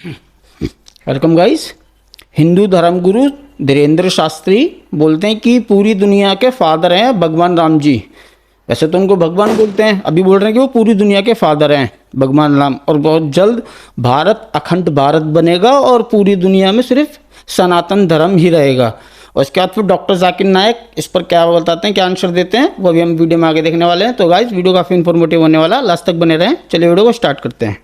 Welcome guys. Hindu धर्मगुरु धीरेंद्र शास्त्री बोलते हैं कि पूरी दुनिया के फादर हैं भगवान राम जी। वैसे तो उनको भगवान बोलते हैं, अभी बोल रहे हैं कि वो पूरी दुनिया के फादर हैं भगवान राम। और बहुत जल्द भारत अखंड भारत बनेगा और पूरी दुनिया में सिर्फ सनातन धर्म ही रहेगा। और इसके बाद फिर डॉक्टर जाकिर नायक इस पर क्या बताते हैं, क्या आंसर देते हैं, वो भी हम वीडियो में आगे देखने वाले हैं। तो गाइस वीडियो काफ़ी इन्फॉर्मेटिव होने वाला, लास्ट तक बने रहें। चलिए वीडियो को स्टार्ट करते हैं।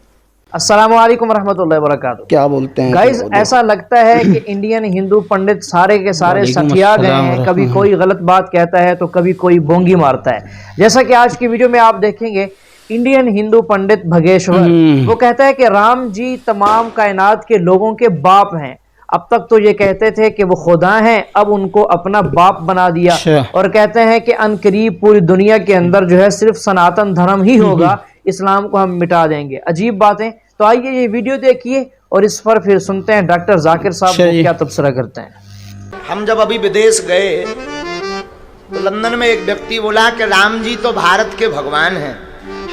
अस्सलाम वालेकुम रहमतुल्लाहि वबरकातुहू। क्या बोलते हैं गाइस, ऐसा लगता है कि इंडियन हिंदू पंडित सारे के सारे सठिया गए हैं। कभी कोई गलत बात कहता है तो कभी कोई बोंगी मारता है। जैसा कि आज की वीडियो में आप देखेंगे, इंडियन हिंदू पंडित भगेश्वर वो कहता है कि राम जी तमाम कायनात के लोगों के बाप हैं। अब तक तो ये कहते थे कि वो खुदा हैं, अब उनको अपना बाप बना दिया और कहते हैं कि अनकरीब पूरी दुनिया के अंदर जो है सिर्फ सनातन धर्म ही होगा, इस्लाम को हम मिटा देंगे। अजीब बातें। तो आइए ये वीडियो देखिए और इस पर फिर सुनते हैं डॉक्टर जाकिर साहब को क्या तबसरा करते हैं। हम जब अभी विदेश गए तो लंदन में एक व्यक्ति बोला कि राम जी तो भारत के भगवान हैं।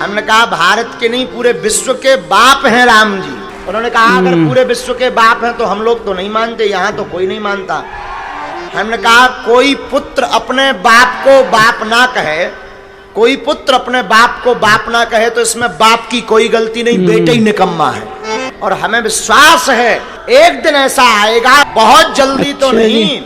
हमने कहा भारत के नहीं, पूरे विश्व के बाप हैं राम जी। उन्होंने कहा अगर पूरे विश्व के बाप हैं तो हम लोग तो नहीं मानते, यहाँ तो कोई नहीं मानता। हमने कहा कोई पुत्र अपने बाप को बाप ना कहे, कोई पुत्र अपने बाप को बाप ना कहे तो इसमें बाप की कोई गलती नहीं, बेटे ही निकम्मा है। और हमें विश्वास है एक दिन ऐसा आएगा, बहुत जल्दी तो नहीं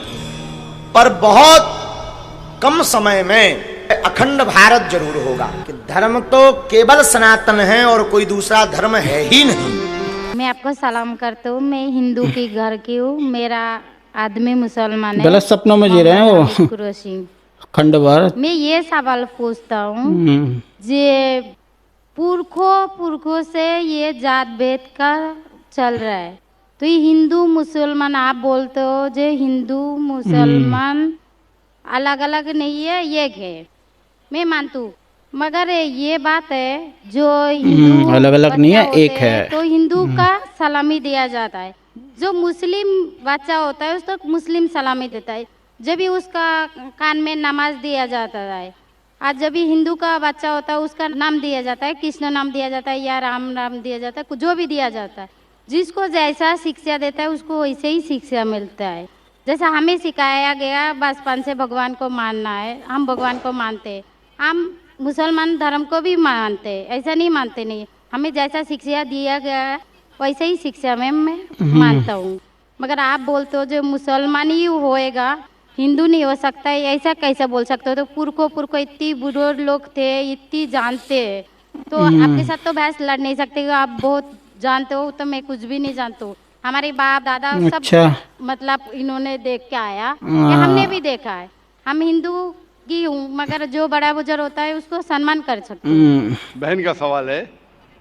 पर बहुत कम समय में अखंड भारत जरूर होगा। कि धर्म तो केवल सनातन है और कोई दूसरा धर्म है ही नहीं। मैं आपको सलाम करता हूँ। मैं हिंदू की घर की हूँ। मेरा आदमी मुसलमान है। गलत सपनों में जी रहे हैं वो। खंड भारत। मैं ये सवाल पूछता हूँ, जे पुरखों से ये जात भेद का चल रहा है, तो ये हिंदू मुसलमान आप बोलते हो, जो हिंदू मुसलमान अलग अलग नहीं है, एक है, मैं मानती हूँ। मगर ये बात है जो हिंदू अलग अलग नहीं है, एक है। तो हिंदू का सलामी दिया जाता है, जो मुस्लिम बच्चा होता है उसको मुस्लिम सलामी देता है। जब भी उसका कान में नमाज दिया जाता है, आज जब भी हिंदू का बच्चा होता है उसका नाम दिया जाता है, कृष्ण नाम दिया जाता है या राम नाम दिया जाता है, जो भी दिया जाता है। जिसको जैसा शिक्षा देता है उसको वैसे ही शिक्षा मिलता है। जैसा हमें सिखाया गया बचपन से भगवान को मानना है, हम भगवान को मानते हैं। हम मुसलमान धर्म को भी मानते हैं, ऐसा नहीं मानते नहीं। हमें जैसा शिक्षा दिया गया है वैसे ही शिक्षा में मैं मानता हूँ। मगर आप बोलते हो जो मुसलमान ही होएगा, हिंदू नहीं हो सकता है, ऐसा कैसे बोल सकते हो? तो पुरखों इतनी बुजुर्ग लोग थे, इतनी जानते हैं, तो आपके साथ तो बहस लड़ नहीं सकते। आप बहुत जानते हो, तो मैं कुछ भी नहीं जानता हूँ। हमारे बाप दादा सब मतलब इन्होंने देख के आया, हमने भी देखा है। हम हिंदू की हूँ, मगर जो बड़ा बुजुर्ग होता है उसको सम्मान कर सकते हैं। बहन का सवाल है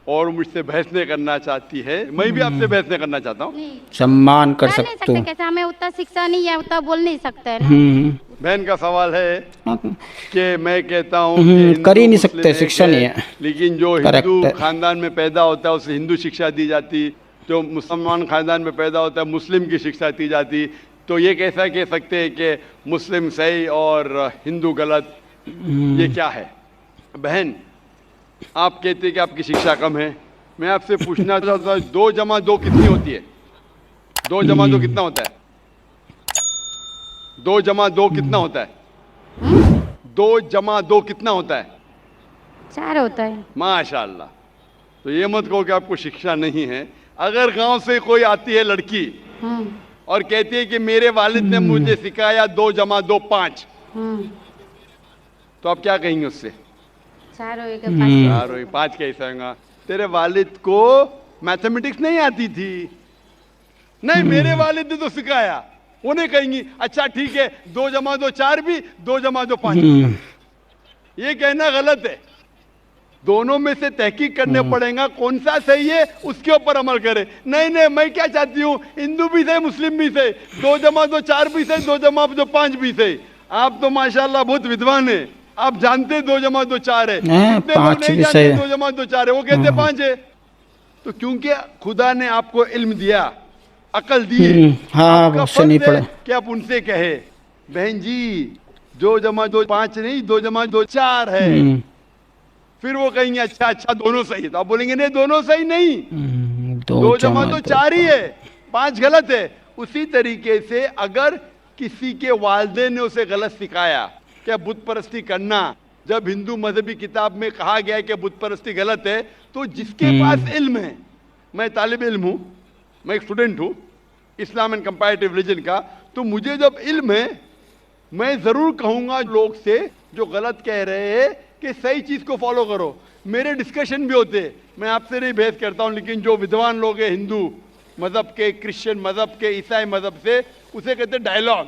और मुझसे बहस नहीं करना चाहती है, मैं भी आपसे बहस नहीं करना चाहता हूँ। सम्मान कर सकते हो। कैसे? हमें उतना शिक्षा नहीं है, उतना बोल नहीं सकते हैं। बहन का सवाल है कि मैं कहता हूँ कर ही नहीं सकते, शिक्षा नहीं है। लेकिन जो हिंदू खानदान में पैदा होता है उसे हिंदू शिक्षा दी जाती, जो मुसलमान खानदान में पैदा होता है मुस्लिम की शिक्षा दी जाती। तो ये कैसा कह सकते हैं कि मुस्लिम सही और हिंदू गलत? ये क्या है? बहन, आप कहते हैं कि आपकी शिक्षा कम है। मैं आपसे पूछना चाहता हूँ 2 जमा 2 कितनी होती है? 2 जमा 2 कितना होता है? 2 जमा 2 कितना होता है? 2 जमा 2 कितना होता है? 4 होता है। माशाल्लाह। तो ये मत कहो कि आपको शिक्षा नहीं है। अगर गांव से कोई आती है लड़की और कहती है कि मेरे वालिद ने मुझे सिखाया 2 जमा 2 5, तो आप क्या कहेंगे उससे? 4 होएगा, 5 होएगा, 5 कैसे होगा? तेरे वालिद को मैथमेटिक्स नहीं आती थी? नहीं, मेरे वालिद ने तो सिखाया। उन्हें कहेंगी अच्छा ठीक है, 2 जमा 2 4 भी, 2 जमा 2 5 भी। ये कहना गलत है। दोनों में से तहकीक करने पड़ेगा, कौन सा सही है उसके ऊपर अमल करे। नहीं, मैं क्या चाहती हूँ, हिंदू भी सही मुस्लिम भी सही, 2 जमा 2 4 भी सही, 2 जमा 2 5 भी सही। आप तो माशाल्लाह बहुत विद्वान है, आप जानते 2 जमा 2 4 है। कितने लोग नहीं जानते 2 जमा 2 4 है, वो कहते 5 है। तो क्योंकि खुदा ने आपको इल्म दिया, अकल दी, आपका फर्ज है कि आप उनसे कहे बहन जी 2 जमा 2 5 नहीं, 2 जमा 2 4 है। फिर वो कहेंगे अच्छा दोनों सही है, तो आप बोलेंगे नहीं दोनों सही नहीं, दो जमा दो चार ही है, 5 गलत है। उसी तरीके से अगर किसी के वालिदैन ने उसे गलत सिखाया क्या बुत परस्ती करना, जब हिंदू मजहबी किताब में कहा गया है कि बुत परस्ती गलत है, तो जिसके पास इल्म है, मैं तालिब इल्म हूं, मैं एक स्टूडेंट हूं इस्लाम एंड कंपैरेटिव रिलीजन का, तो मुझे जब इल्म है मैं जरूर कहूंगा लोग से जो गलत कह रहे हैं कि सही चीज को फॉलो करो। मेरे डिस्कशन भी होते, मैं आपसे नहीं बहस करता हूं, लेकिन जो विद्वान लोग हैं हिंदू मजहब के, क्रिश्चियन मजहब के, ईसाई मजहब से, उसे कहते हैं डायलॉग।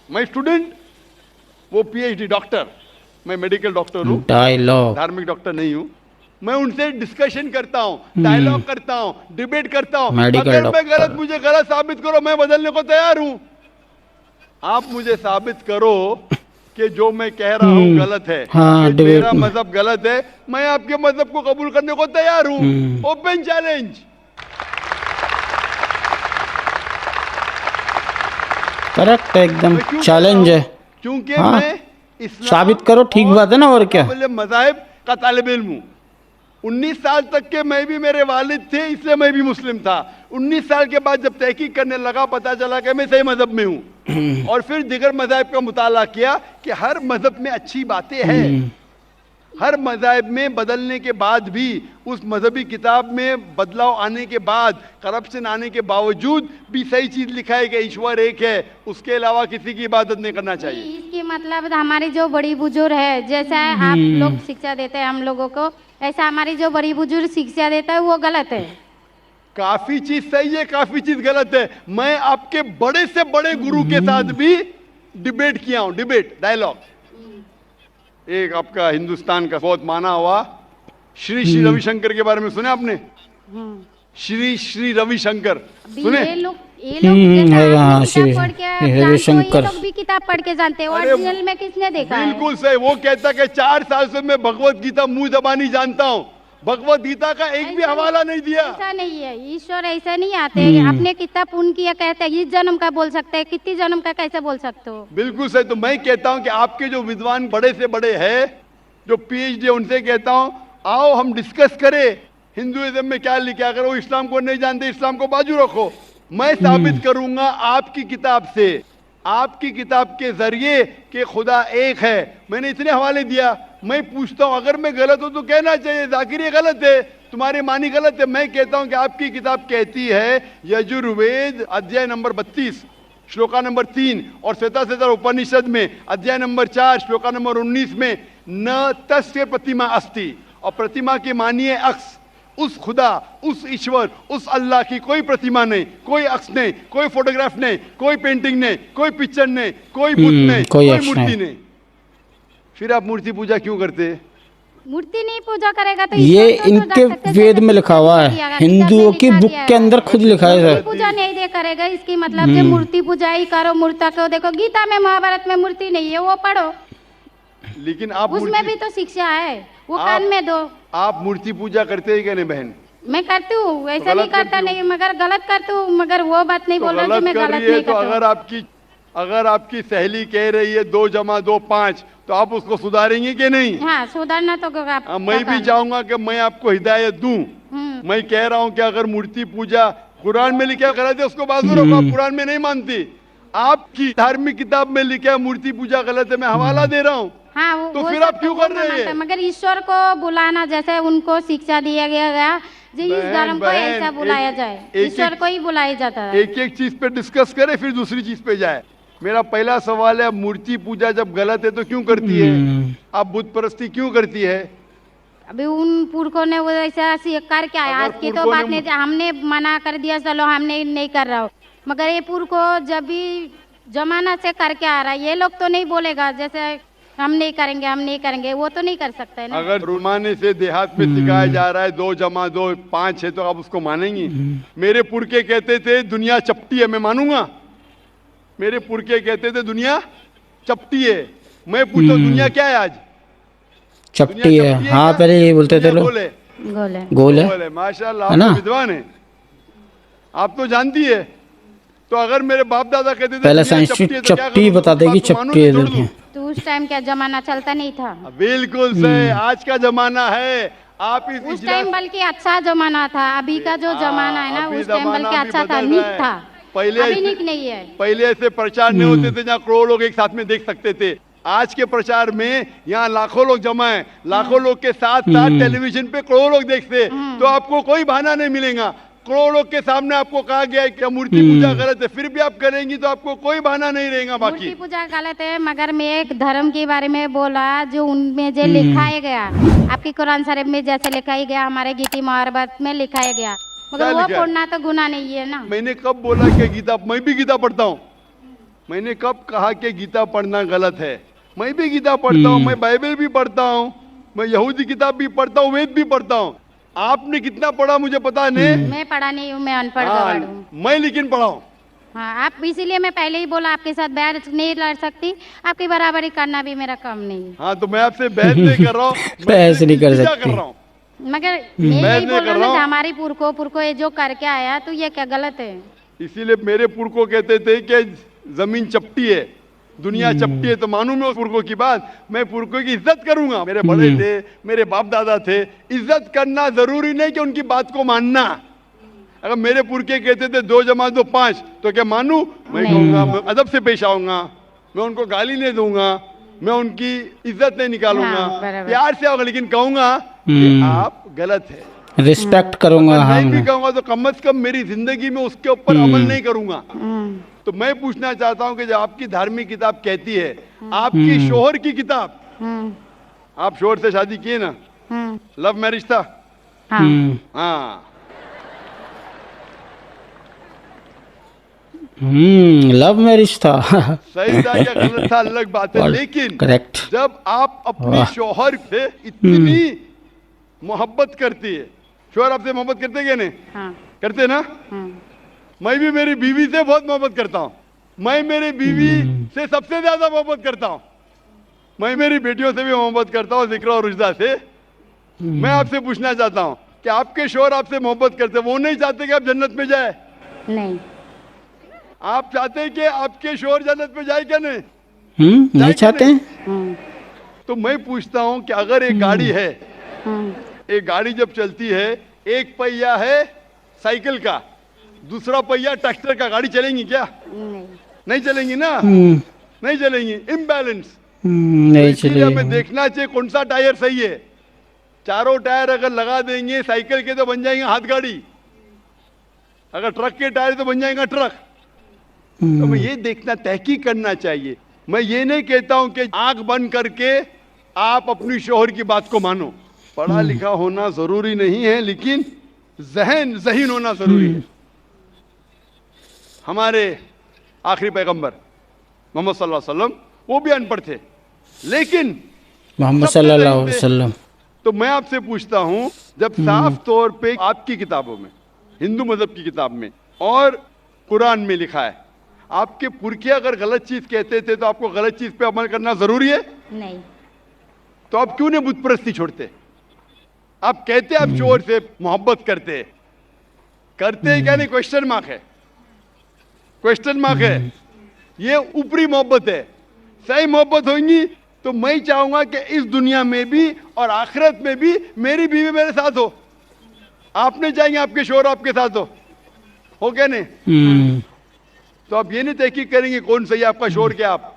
मैं स्टूडेंट, वो पीएचडी डॉक्टर, मैं मेडिकल डॉक्टर हूँ, डायलॉग, धार्मिक डॉक्टर नहीं हूँ। मैं उनसे डिस्कशन करता हूँ, डायलॉग करता हूँ, डिबेट करता हूँ। अगर मैं गलत, मुझे गलत साबित करो, मैं बदलने को तैयार हूँ। आप मुझे साबित करो कि जो मैं कह रहा हूँ गलत है, हाँ, कि मेरा मजहब गलत है, मैं आपके मजहब को कबूल करने को तैयार हूँ। Open challenge. करेक्ट है, एकदम चैलेंज है। क्योंकि हाँ, मैं इस्लाम साबित करो, ठीक बात है ना, और क्या। मज़ाहिब का तालिब इल्म हूँ। 19 साल तक के मैं भी, मेरे वालिद थे इसलिए मैं भी मुस्लिम था। 19 साल के बाद जब तहकीक करने लगा, पता चला कि मैं सही मजहब में हूँ। और फिर दिगर मज़ाहिब का मुताला किया कि हर मजहब में अच्छी बातें हैं। हर मज़ाहिब में बदलने के बाद भी, उस मजहबी किताब में बदलाव आने के बाद, करप्शन आने के बावजूद भी सही चीज लिखा है कि ईश्वर एक है, उसके अलावा किसी की इबादत नहीं करना चाहिए। इसकी मतलब हमारी जो बड़ी बुजुर्ग है, जैसा आप लोग शिक्षा देते हैं हम लोगों को, ऐसा हमारी जो बड़ी बुजुर्ग शिक्षा देता है वो गलत है। काफी चीज सही है, काफी चीज गलत है। मैं आपके बड़े से बड़े गुरु के साथ भी डिबेट किया हूं, डिबेट, डायलॉग। एक आपका हिंदुस्तान का बहुत माना हुआ श्री रविशंकर के बारे में सुने आपने? श्री रविशंकर सुने? ये लोग पढ़ के रविशंकर, ये लोग भी किताब पढ़ के जानते हैं, ओरिजिनल में किसने देखा है? बिल्कुल सही। वो कहता कि 4 साल से मैं भगवत गीता मुंह जबानी जानता हूँ, भगवत गीता का एक भी हवाला नहीं दिया। ऐसा नहीं है, ईश्वर ऐसा नहीं आते हैं। अपने कितना पुण्य किया कहते हैं, इस जन्म का बोल सकते हैं, कितनी जन्म का कैसे बोल सकते हो? बिल्कुल सही। तो मैं कहता हूं कि आपके जो विद्वान बड़े से बड़े हैं, जो पीएचडी, उनसे कहता हूं आओ हम डिस्कस करें हिंदुइज्म में क्या लिखा। अगर वो इस्लाम को नहीं जानते, इस्लाम को बाजू रखो। मैं साबित करूंगा आपकी किताब से, आपकी किताब के जरिए कि खुदा एक है। मैंने इतने हवाले दिया। मैं पूछता हूं अगर मैं गलत हूं तो कहना चाहिए जाकिर ये गलत है, तुम्हारी मानी गलत है। मैं कहता हूं कि आपकी किताब कहती है यजुर्वेद अध्याय नंबर 32 श्लोका नंबर 3 और श्वेताश्वेतर उपनिषद में अध्याय नंबर 4 श्लोका नंबर 19 में न तस्य प्रतिमा अस्ति, और प्रतिमा की मानिए अक्स। उस खुदा, उस ईश्वर, उस अल्लाह की कोई प्रतिमा नहीं, कोई अक्स नहीं, कोई फोटोग्राफ नहीं, कोई पेंटिंग नहीं, कोई पिक्चर नहीं, कोई बुत नहीं, कोई मूर्ति नहीं। फिर आप मूर्ति पूजा क्यों करते हैं? मूर्ति नहीं पूजा करेगा तो ये इनके वेद में लिखा हुआ है, हिंदुओं की बुक के अंदर खुद लिखा है सर। पूजा नहीं दे करेगा, इसकी मतलब कि मूर्ति पूजा ही करो। मूर्ता को देखो, गीता में, महाभारत में मूर्ति नहीं है, वो पढ़ो। लेकिन आप उसमें भी तो शिक्षा है, वो कान में दो। आप मूर्ति पूजा करते हैं क्या नहीं बहन? मैं करती हूँ, ऐसा नहीं करता नहीं, मगर गलत करती हूँ। मगर वो बात नहीं बोल रही कि मैं गलत नहीं करती हूँ। अगर आपकी सहेली कह रही है 2 जमा 2 5, तो आप उसको सुधारेंगे कि नहीं? हाँ, सुधारना तो मैं भी चाहूंगा कि मैं आपको हिदायत दूं। मैं कह रहा हूं कि अगर मूर्ति पूजा कुरान में लिखा गलत है, उसको बाजू रखो। आप कुरान में नहीं मानती, आपकी धार्मिक किताब में लिखा है मूर्ति पूजा गलत है, मैं हवाला दे रहा हूँ। हाँ, तो फिर आप क्यों कर रहे हैं? मगर ईश्वर को बुलाना, जैसे उनको शिक्षा दिया गया इस धर्म को ऐसा बुलाया जाए, ईश्वर को ही बुलाया जाता है। एक एक चीज पे डिस्कस करे फिर दूसरी चीज पे जाए। मेरा पहला सवाल है, मूर्ति पूजा जब गलत है तो क्यों करती है? आप बुत परस्ती क्यों करती है? अभी उन पुरखों ने वो ऐसा करके आया, आज की तो बात नहीं, हमने मना कर दिया चलो हमने नहीं कर रहा हो। मगर ये पुरखों जब भी जमाना से करके आ रहा है, ये लोग तो नहीं बोलेगा जैसे हम नहीं करेंगे, हम नहीं करेंगे, वो तो नहीं कर सकते है ना। अगर रुमाने से देहात में सिखाया जा रहा है 2 जमा 2 5 है, तो आप उसको मानेंगे? मेरे पुरखे कहते थे दुनिया चपटी है, मैं मानूंगा? मेरे पुरखे कहते थे दुनिया चपटी है। मैं पूछता हूं दुनिया क्या है आज? चपटी है। हाँ, पहले ये बोलते थे लोग, गोल है। माशाल्लाह, आप तो विद्वान है, आप तो जानती है। तो अगर मेरे बाप दादा कहते थे पहले साइंस चपटी बता देगी, चपटी है। तो उस टाइम क्या जमाना चलता नहीं था? बिल्कुल सही, आज का जमाना है। आप इस उस इजलास- टाइम बल्कि अच्छा जमाना था, अभी का जो जमाना है ना अभी उस टाइम जमाना बल्कि अभी अच्छा था, बदल नीक रहा है। था। पहले अभी ऐसे- नीक नहीं है। पहले ऐसे प्रचार नहीं होते थे जहाँ करोड़ों लोग एक साथ में देख सकते थे। आज के प्रचार में यहाँ लाखों लोग जमा है, लाखों लोग के साथ साथ टेलीविजन पे करोड़ों लोग देखते हैं, तो आपको कोई बहाना नहीं मिलेगा। करोड़ों लोग के सामने आपको कहा गया है कि मूर्ति पूजा गलत है, फिर भी आप करेंगी तो आपको कोई बहाना नहीं रहेगा। मूर्ति बाकी पूजा गलत है, मगर मैं एक धर्म के बारे में बोला जो उनमें जो लिखाया गया, आपकी कुरान शरीफ में जैसे लिखाया गया, हमारे गीता महाभारत में लिखाया गया, क्या मगर वो लिखा है? पढ़ना तो गुनाह नहीं है ना। मैंने कब बोला कि गीता, मैं भी गीता पढ़ता हूँ। मैंने कब कहा कि गीता पढ़ना गलत है? मैं भी गीता पढ़ता हूँ, मैं बाइबल भी पढ़ता हूँ, मैं यहूदी किताब भी पढ़ता हूँ, वेद भी पढ़ता हूँ। आपने कितना पढ़ा मुझे पता नहीं। मैं पढ़ा नहीं हूँ, मैं अनपढ़ हाँ, गवार हूँ। मैं लेकिन पढ़ा हूँ। हाँ, आप इसीलिए मैं पहले ही बोला आपके साथ बहस नहीं लड़ सकती, आपकी बराबरी करना भी मेरा काम नहीं है। हाँ, तो मैं आपसे बहस नहीं कर रहा हूँ, मैं बहस नहीं कर इल्तिजा सकते। कर रहा हूँ। मगर मैं मैं यही नहीं बोल कर रहा रहा हूँ हूँ। ना, हमारी पुरखों ये जो करके आया तो ये क्या गलत है? इसीलिए मेरे पुरखों कहते थे कि जमीन चपटी है, दुनिया चपटी है, तो मानूं मैं उस पुरखों की बात। मैं पुरखों की इज्जत करूंगा, मेरे बड़े थे, मेरे बाप दादा थे। इज्जत करना जरूरी नहीं कि उनकी बात को मानना। अगर मेरे पुरखे कहते थे 2 + 2 5, तो क्या मानूं? मैं नहीं। कहूंगा, मैं अदब से पेश आऊंगा, मैं उनको गाली नहीं दूंगा, मैं उनकी इज्जत नहीं निकालूंगा, हाँ, बराबर। प्यार से आऊंगा, लेकिन कहूंगा कि आप गलत है। रिस्पेक्ट करूंगा अगर नहीं हम। भी कहूंगा तो कम से कम मेरी जिंदगी में उसके ऊपर अमल नहीं करूंगा। तो मैं पूछना चाहता हूं कि जो आपकी धार्मिक किताब कहती है, आपकी शोहर की किताब, आप शोहर से शादी किए ना, लव मैरिज था? हाँ, हाँ, लव मैरिज था। सही था या गलत था अलग बात है, और लेकिन करेक्ट। जब आप अपनी शोहर से इतनी मोहब्बत करती है, शोहर आपसे मोहब्बत करते क्या नहीं? हाँ, करते ना? मैं भी मेरी बीवी से बहुत मोहब्बत करता हूँ। मैं मेरी बीवी से सबसे ज्यादा मोहब्बत करता हूँ। मैं मेरी बेटियों से भी मोहब्बत करता हूँ, जिक्र और रुजदा से। मैं आपसे पूछना चाहता हूँ कि आपके शोहर आपसे मोहब्बत करते, वो नहीं चाहते कि आप जन्नत में जाए? नहीं, आप चाहते हैं कि आपके शोहर जन्नत में जाए क्या नहीं? नहीं चाहते हैं? तो मैं पूछता हूँ कि अगर एक गाड़ी है, एक गाड़ी जब चलती है, एक पहिया है साइकिल का, दूसरा पहिया ट्रैक्टर का, गाड़ी चलेंगी क्या? नहीं, नहीं चलेंगी ना, नहीं चलेंगी, इम्बैलेंस। नहीं इसीलिए हमें चलेगी। देखना चाहिए कौन सा टायर सही है। चारों टायर अगर लगा देंगे साइकिल के तो बन जाएंगे हाथ गाड़ी, अगर ट्रक के टायर तो बन जाएगा ट्रक। तो हमें ये देखना, तहकीक करना चाहिए। मैं ये नहीं कहता हूं कि आंख बंद करके आप अपनी शोहर की बात को मानो। पढ़ा लिखा होना जरूरी नहीं है, लेकिन ज़हीन होना जरूरी है। हमारे आखिरी पैगंबर मोहम्मद सल्लल्लाहु अलैहि वसल्लम, वो भी अनपढ़ थे, लेकिन मोहम्मद सबसे सल्लल्लाहु ज़हीन अलैहि थे। वसल्लम। तो मैं आपसे पूछता हूं, जब साफ तौर पे आपकी किताबों में, हिंदू मजहब की किताब में और कुरान में लिखा है, आपके पुरखे अगर गलत चीज कहते थे तो आपको गलत चीज पे अमल करना जरूरी है? नहीं, तो आप क्यों नहीं बुत परस्ती छोड़ते? आप कहते आप शोहर से मोहब्बत करते हैं क्या नहीं? क्वेश्चन मार्क है, क्वेश्चन मार्क है। ये ऊपरी मोहब्बत है। सही मोहब्बत होगी तो मैं चाहूंगा कि इस दुनिया में भी और आखिरत में भी मेरी बीवी मेरे साथ हो। आप नहीं चाहेंगे आपके शोहर आपके साथ हो क्या नहीं? तो आप ये नहीं तहकीक करेंगे कौन सही है आपका शोहर क्या? आप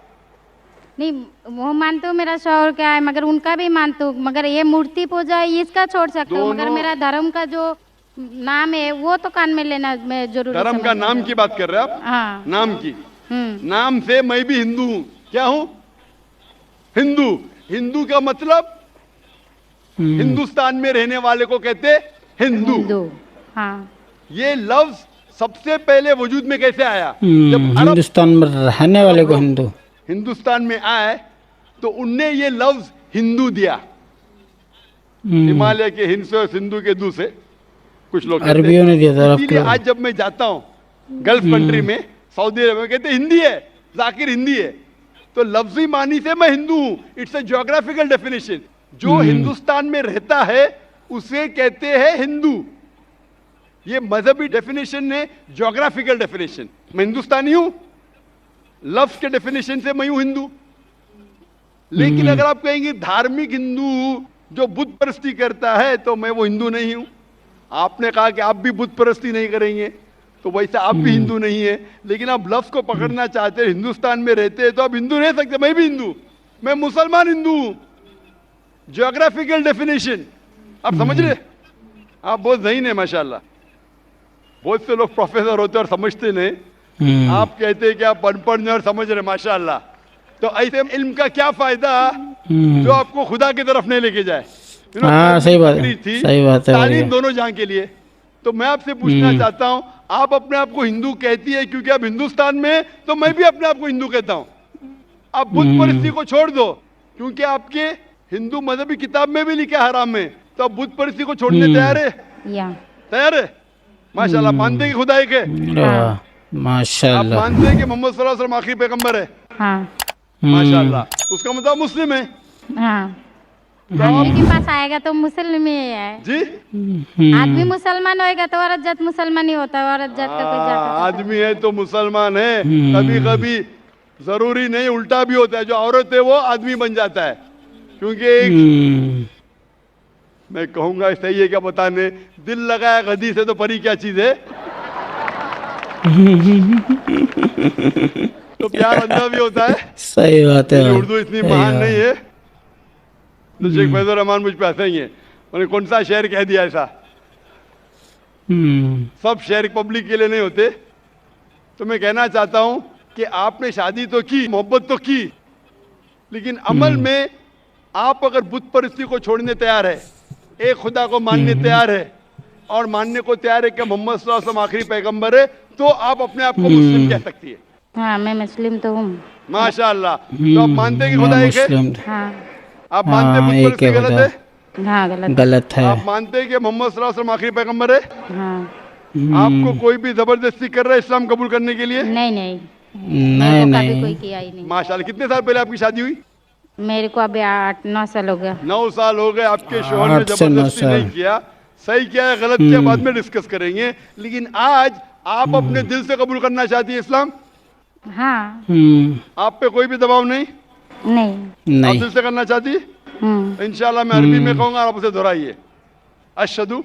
नहीं, वो मानते हो मेरा शौहर क्या है, मगर उनका भी मानते हो, मगर ये मूर्ति पूजा इसका छोड़ सकते हो, मगर दोनों- मेरा धर्म का जो नाम है वो तो कान में लेना मैं जरूरी धर्म का समझती नाम हूँ। की बात कर रहे हैं आप? हाँ, नाम की, हम्म, नाम से मैं भी हिंदू हूं। क्या हूं? हिंदू। हिंदू का मतलब हिंदुस्तान में रहने वाले को कहते हिंदू। हिंदू, हाँ, ये लफ्ज सबसे पहले वजूद में कैसे आया? जब अरब हिंदुस्तान में रहने वाले को हिंदू। हिंदुस्तान में आए तो उनने ये लफ्ज हिंदू दिया। हिमालय के हिंद से और सिंधु के दू से कुछ लोग कहते हैं। अरबियों ने दिया था अरब इसीलिए को। आज जब मैं जाता हूं गल्फ कंट्री में, सऊदी अरब में, कहते हिंदी है, जाकिर हिंदी है। तो लफ्जी मानी से मैं हिंदू हूं। It's a geographical definition. जो हिंदुस्तान में रहता है उसे कहते हैं हिंदू। ये मजहबी डेफिनेशन ने ज्योग्राफिकल डेफिनेशन। मैं हिंदुस्तानी हूं, लफ्ज के डेफिनेशन से मैं हूं हिंदू। लेकिन अगर आप कहेंगे धार्मिक हिंदू जो बुत परस्ती करता है तो मैं वो हिंदू नहीं हूं। आपने कहा कि आप भी बुत परस्ती नहीं करेंगे, तो वैसे आप भी हिंदू नहीं है। लेकिन आप लफ्ज को पकड़ना चाहते हैं, हिंदुस्तान में रहते हैं तो आप हिंदू नहीं सकते। मैं भी हिंदू, मैं मुसलमान हिंदू हूं। ज्योग्राफिकल डेफिनेशन आप समझ रहे? आप बहुत ज़हीन है माशाल्लाह। बहुत से लोग प्रोफेसर होते और समझते नहीं। आप कहते हैं कि आप अनपढ़ नहीं और समझ रहे, माशाल्लाह। तो ऐसे इल्म का क्या फायदा जो आपको खुदा की तरफ नहीं लेके जाए। हाँ, सही बात है, सही बात है। तालीम दोनों जहां के लिए। तो मैं आपसे पूछना चाहता हूं, आप अपने आप को हिंदू कहती है क्योंकि आप हिंदुस्तान में हैं, तो मैं भी अपने आप को हिंदू कहता हूं। आप बुत परस्ती को छोड़ दो, क्योंकि आपके हिंदू मजहबी किताब में भी लिखा है हराम में, तो आप बुत परस्ती को छोड़ने तैयार है? या तैयार है? माशाल्लाह। मानते हैं कि खुदा एक है? वाह, माशाल्लाह। आप मानते हैं कि मोहम्मद सल्लल्लाहु अलैहि वसल्लम आखिरी पैगंबर है? हाँ माशाल्लाह। उसका मतलब मुस्लिम है? हाँ। आदमी के पास आएगा तो मुस्लिम ही है जी। आदमी मुसलमान होएगा तो औरत जात मुसलमान ही होता है। औरत जात का कोई जात आदमी है तो मुसलमान है। कभी कभी जरूरी नहीं, उल्टा भी होता है। जो औरत है वो आदमी बन जाता है, क्योंकि एक मैं कहूंगा सही है क्या बताने, दिल लगाया गधी से तो परी क्या चीज है। तो प्यार अंधा भी होता है। सही बात है। उर्दू इतनी महान नहीं है तो शेख फैजुर रहमान मुझ पे हंसेंगे। मैंने कौन सा शेर कह दिया ऐसा? सब शेर पब्लिक के लिए नहीं होते। तो मैं कहना चाहता हूं कि आपने शादी तो की, मोहब्बत तो की, लेकिन अमल में आप अगर बुत परस्ती को छोड़ने तैयार है, एक खुदा को मानने तैयार है और मानने को तैयार है कि मोहम्मद सल्लल्लाहु अलैहि वसल्लम आखिरी पैगंबर है, तो आप अपने आप को मुस्लिम कह सकती है। हाँ, मैं मुस्लिम तो हूँ माशाल्लाह। तो आप मानते हैं कि खुदा एक है? हाँ आप मानते हैं बुत परस्ती गलत है? हाँ गलत है। आप मानते हैं कि मोहम्मद सल्लल्लाहु अलैहि वसल्लम आखिरी पैगंबर है? हाँ। आपको कोई भी जबरदस्ती कर रहा है इस्लाम कबूल करने के लिए? नहीं नहीं, नहीं कभी नहीं। कोई किया ही नहीं। माशाल्लाह। कितने साल पहले आपकी शादी हुई? मेरे को अभी 8-9 साल हो गया। 9 साल हो गए। आपके शोहर ने 8 से 9 जबरदस्ती साल। नहीं किया। सही किया है गलत किया बाद में डिस्कस करेंगे, लेकिन आज आप अपने दिल से कबूल करना चाहती है इस्लाम? हाँ। आप पे कोई भी दबाव नहीं? नहीं। आप नहीं। दिल से करना चाहती है? इंशाल्लाह मैं अरबी में कहूंगा, आप उसे दोहराइए। अशहदु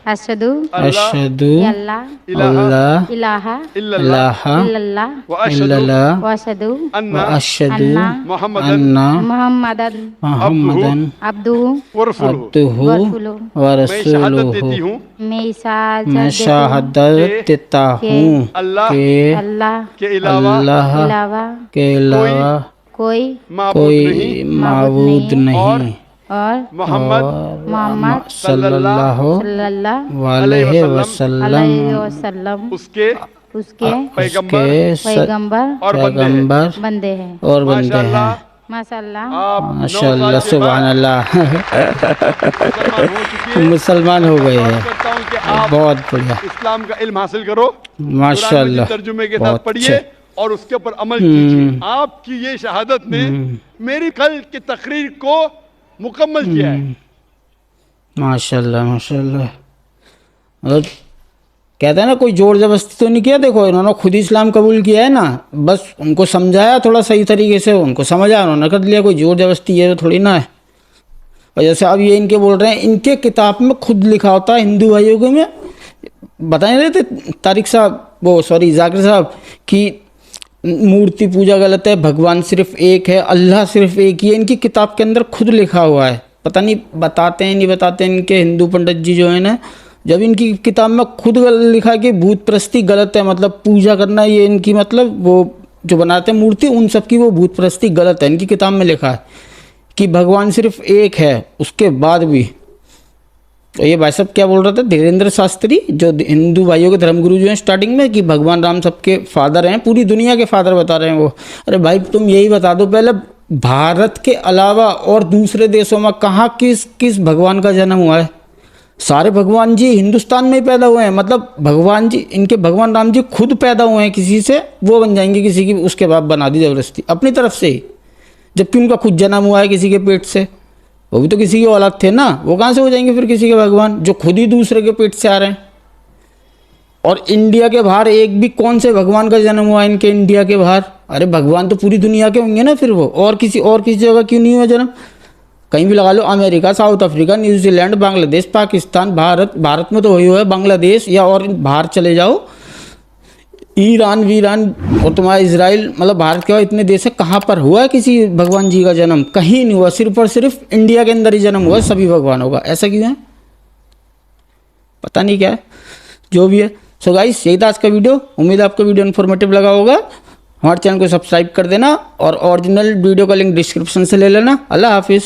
अशहदु अशहदु अल्लाह अल्लाह इलाहा इल्लल्लाह इल्लल्लाह व अशहदु इल्लल्लाह व अशहदु व अन्ना अशहदु मुहम्मदन अन्ना मुहम्मदन मुहम्मदन अब्दुहु व रसूलुहु। अब्दुहु वरसुलुहु। व मैं शहादत देती रसूलुहु। हूँ मैं शहादत देता हूँ अल्लाह कि अल्लाह के अलावा अल्लाह अलावा के अलावा कोई माबूद नहीं कोई माबूद नहीं और मोहम्मद मोहम्मद सल्लल्लाहु सल्लल्लाहु अलैहि वसल्लम अलैहि वसल्लम उसके उसके पैगंबर पैगंबर और बंदे हैं। पैगंबर बंदे हैं। और बंदे हैं। माशाल्लाह। माशाल्लाह। आप 9 माशाल्लाह साल के बाद सुभान अल्लाह मुसलमान हो चुकी है। मुसलमान हो गए बात हैं। करता हूं कि आप बहुत बढ़िया। इस्लाम का इल्म हासिल करो, माशाल्लाह। कुरान मजीद तर्जुमे के साथ बहुत पढ़िए अच्छे। और उसके ऊपर अमल कीजिए। आपकी ये शहादत ने मेरी कल की तकरीर को मुकम्मल किया है। माशाल्लाह माशाल्लाह। और कहते हैं ना कोई जोर जबरदस्ती तो नहीं किया। देखो इन्होंने खुद इस्लाम कबूल किया है ना, बस उनको समझाया थोड़ा सही तरीके से, उनको समझा, उन्होंने कर लिया। कोई जोर जबरदस्ती ये तो थोड़ी ना है। और जैसे अब ये इनके बोल रहे हैं, इनके किताब में खुद लिखा होता है हिंदू भाइयों को में बता नहीं रहे थे तारिक साहब, वो सॉरी जाकिर साहब, कि मूर्ति पूजा गलत है, भगवान सिर्फ एक है, अल्लाह सिर्फ एक ही है। इनकी किताब के अंदर खुद लिखा हुआ है। पता नहीं बताते हैं नहीं बताते हैं इनके हिंदू पंडित जी जो है ना, जब इनकी किताब में खुद लिखा है कि भूत परस्ती गलत है, मतलब पूजा करना ये इनकी, मतलब वो जो बनाते हैं मूर्ति उन सब की वो भूत परस्ती गलत है। इनकी किताब में लिखा है कि भगवान सिर्फ एक है। उसके बाद भी तो ये भाई साहब क्या बोल रहे थे, धीरेन्द्र शास्त्री जो हिंदू भाइयों के धर्मगुरु जो हैं स्टार्टिंग में, कि भगवान राम सबके फादर हैं, पूरी दुनिया के फादर बता रहे हैं वो। अरे भाई तुम यही बता दो पहले, भारत के अलावा और दूसरे देशों में कहाँ किस किस भगवान का जन्म हुआ है? सारे भगवान जी हिंदुस्तान में ही पैदा हुए हैं। मतलब भगवान जी, इनके भगवान राम जी खुद पैदा हुए हैं किसी से, वो बन जाएंगे किसी की उसके बाप बना दी जबरदस्ती अपनी तरफ से ही, जबकि उनका खुद जन्म हुआ है किसी के पेट से। वो भी तो किसी के औलाद थे ना, वो कहाँ से हो जाएंगे फिर किसी के भगवान जो खुद ही दूसरे के पेट से आ रहे हैं? और इंडिया के बाहर एक भी कौन से भगवान का जन्म हुआ है इनके इंडिया के बाहर? अरे भगवान तो पूरी दुनिया के होंगे ना फिर वो, और किसी जगह क्यों नहीं हुआ जन्म? कहीं भी लगा लो, America, South Africa, New Zealand, Bangladesh, Pakistan, Bharat में तो वही हुआ है, बांग्लादेश, या और बाहर चले जाओ, ईरान वीरान और तुम्हारा इजराइल, मतलब भारत के बाद इतने देश है, कहाँ पर हुआ है किसी भगवान जी का जन्म? कहीं नहीं हुआ, सिर्फ और सिर्फ इंडिया के अंदर ही जन्म हुआ है सभी भगवानों का। ऐसा क्यों है? पता नहीं क्या है, जो भी है। सो गाइस, यही था आज का वीडियो। उम्मीद है आपको वीडियो इन्फॉर्मेटिव लगा होगा। हमारे चैनल को सब्सक्राइब कर देना और ओरिजिनल वीडियो का लिंक डिस्क्रिप्शन से ले लेना। अल्लाह हाफिज़।